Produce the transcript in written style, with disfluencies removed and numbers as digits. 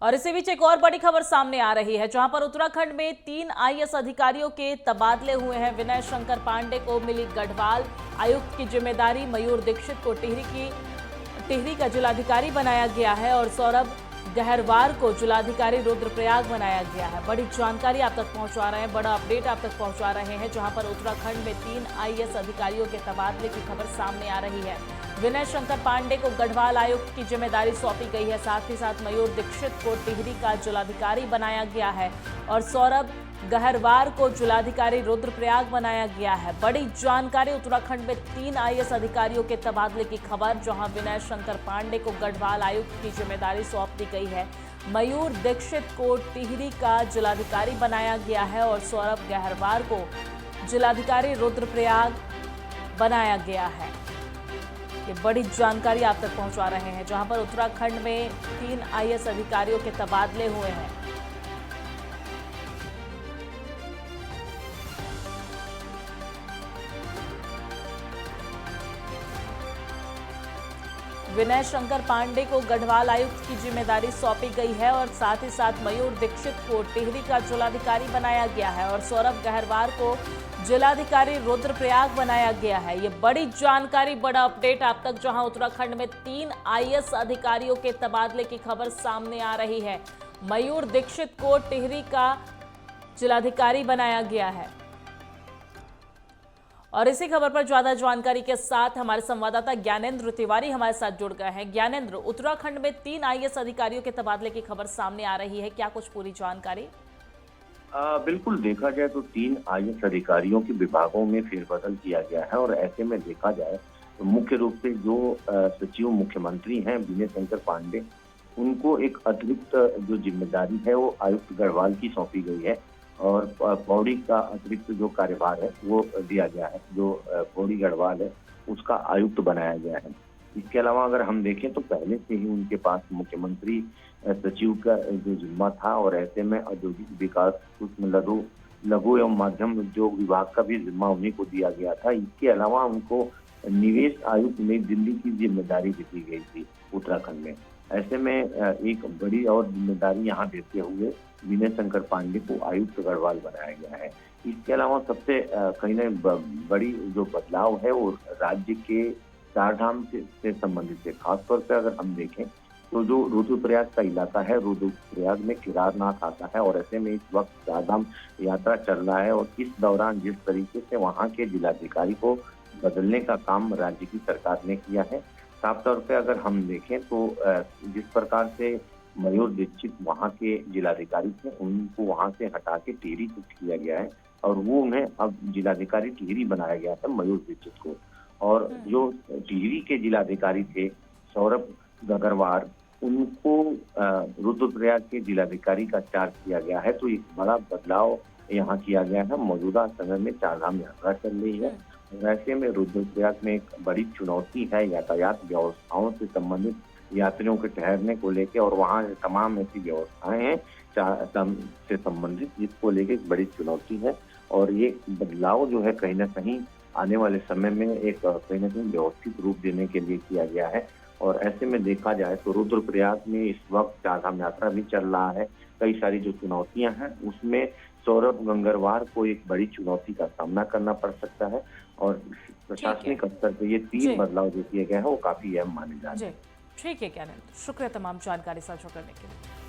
और इसी बीच एक और बड़ी खबर सामने आ रही है, जहां पर उत्तराखंड में 3 आईएएस अधिकारियों के तबादले हुए हैं। विनय शंकर पांडे को मिली गढ़वाल आयुक्त की जिम्मेदारी, मयूर दीक्षित को टिहरी का जिलाधिकारी बनाया गया है और सौरभ गहरवार को जिलाधिकारी रुद्रप्रयाग बनाया गया है। बड़ी जानकारी आप तक पहुंचा रहे हैं, बड़ा अपडेट आप तक पहुंचा रहे हैं, जहां पर उत्तराखंड में 3 आईएएस अधिकारियों के तबादले की खबर सामने आ रही है। विनय शंकर पांडे को गढ़वाल आयुक्त की जिम्मेदारी सौंपी गई है, साथ ही साथ मयूर दीक्षित को टिहरी का जिलाधिकारी बनाया गया है और सौरभ गहरवार को जिलाधिकारी रुद्रप्रयाग बनाया गया है। बड़ी जानकारी, उत्तराखंड में 3 आईएएस अधिकारियों के तबादले की खबर, जहां विनय शंकर पांडे को गढ़वाल आयुक्त की जिम्मेदारी सौंप दी गई है, मयूर दीक्षित को टिहरी का जिलाधिकारी बनाया गया है और सौरभ गहरवार को जिलाधिकारी रुद्रप्रयाग बनाया गया है। ये बड़ी जानकारी आप तक पहुंचा रहे हैं, जहां पर उत्तराखंड में 3 आईएएस अधिकारियों के तबादले हुए हैं। विनय शंकर पांडे को गढ़वाल आयुक्त की जिम्मेदारी सौंपी गई है और साथ ही साथ मयूर दीक्षित को टिहरी का जिलाधिकारी बनाया गया है और सौरभ गहरवार को जिलाधिकारी रुद्रप्रयाग बनाया गया है। ये बड़ी जानकारी, बड़ा अपडेट आप तक, जहां उत्तराखंड में 3 आईएएस अधिकारियों के तबादले की खबर सामने आ रही है। मयूर दीक्षित को टिहरी का जिलाधिकारी बनाया गया है और इसी खबर पर ज्यादा जानकारी के साथ हमारे संवाददाता ज्ञानेंद्र तिवारी हमारे साथ जुड़ गए हैं। ज्ञानेंद्र, उत्तराखंड में 3 आईएएस अधिकारियों के तबादले की खबर सामने आ रही है, क्या कुछ पूरी जानकारी? बिल्कुल, देखा जाए तो 3 आईएएस अधिकारियों के विभागों में फेरबदल किया गया है और ऐसे में देखा जाए तो मुख्य रूप से जो सचिव मुख्यमंत्री हैं विनय शंकर पांडे, उनको एक अतिरिक्त जो जिम्मेदारी है वो आयुक्त गढ़वाल की सौंपी गई है और पौड़ी का अतिरिक्त जो कार्यभार है वो दिया गया है, जो पौड़ी गढ़वाल है उसका आयुक्त बनाया गया है। इसके अलावा अगर हम देखें तो पहले से ही उनके पास मुख्यमंत्री सचिव का जो जिम्मा था और ऐसे में औद्योगिक विकास, सूक्ष्म लघु एवं मध्यम उद्योग विभाग का भी जिम्मा उन्हीं को दिया गया था। इसके अलावा उनको निवेश आयुक्त नई दिल्ली की जिम्मेदारी भी दी गई थी उत्तराखंड में। ऐसे में एक बड़ी और जिम्मेदारी यहाँ देते हुए विनय शंकर पांडे को आयुक्त गढ़वाल बनाया गया है। इसके अलावा सबसे कहीं ना बड़ी जो बदलाव है वो राज्य के चारधाम से संबंधित है। खासतौर पर अगर हम देखें तो जो रुद्रप्रयाग का इलाका है, रुद्रप्रयाग में केदारनाथ आता है और ऐसे में इस वक्त चारधाम यात्रा चल रहा है और इस दौरान जिस तरीके से वहाँ के जिलाधिकारी को बदलने का काम राज्य की सरकार ने किया है, साफ तौर पे अगर हम देखें तो जिस प्रकार से मयूर दीक्षित वहाँ के जिलाधिकारी थे, उनको वहाँ से हटा के टिहरी शिफ्ट किया गया है और वो उन्हें अब जिलाधिकारी टिहरी बनाया गया था मयूर दीक्षित को। और जो टिहरी के जिलाधिकारी थे सौरभ गहरवार, उनको रुद्रप्रयाग के जिलाधिकारी का चार्ज किया गया है। तो एक बड़ा बदलाव यहाँ किया गया है। मौजूदा समय में चारधाम यात्रा चल रही है, ऐसे में रुद्रप्रयाग में एक बड़ी चुनौती है यातायात व्यवस्थाओं से संबंधित, यात्रियों के ठहरने को लेके और वहाँ तमाम ऐसी व्यवस्थाएं हैं से संबंधित, जिसको लेके एक बड़ी चुनौती है और ये बदलाव जो है कहीं ना कहीं आने वाले समय में एक कहीं ना कहीं व्यवस्थित रूप देने के लिए किया गया है। और ऐसे में देखा जाए तो रुद्रप्रयाग में इस वक्त चारधाम यात्रा भी चल रहा है। कई सारी जो चुनौतियां हैं उसमें सौरभ गंगरवार को एक बड़ी चुनौती का सामना करना पड़ सकता है और प्रशासनिक स्तर पर ये 3 बदलाव जो किए गए हैं वो काफी अहम माने जाते हैं। ठीक है ज्ञानेंद्र, शुक्रिया तमाम जानकारी साझा करने के लिए।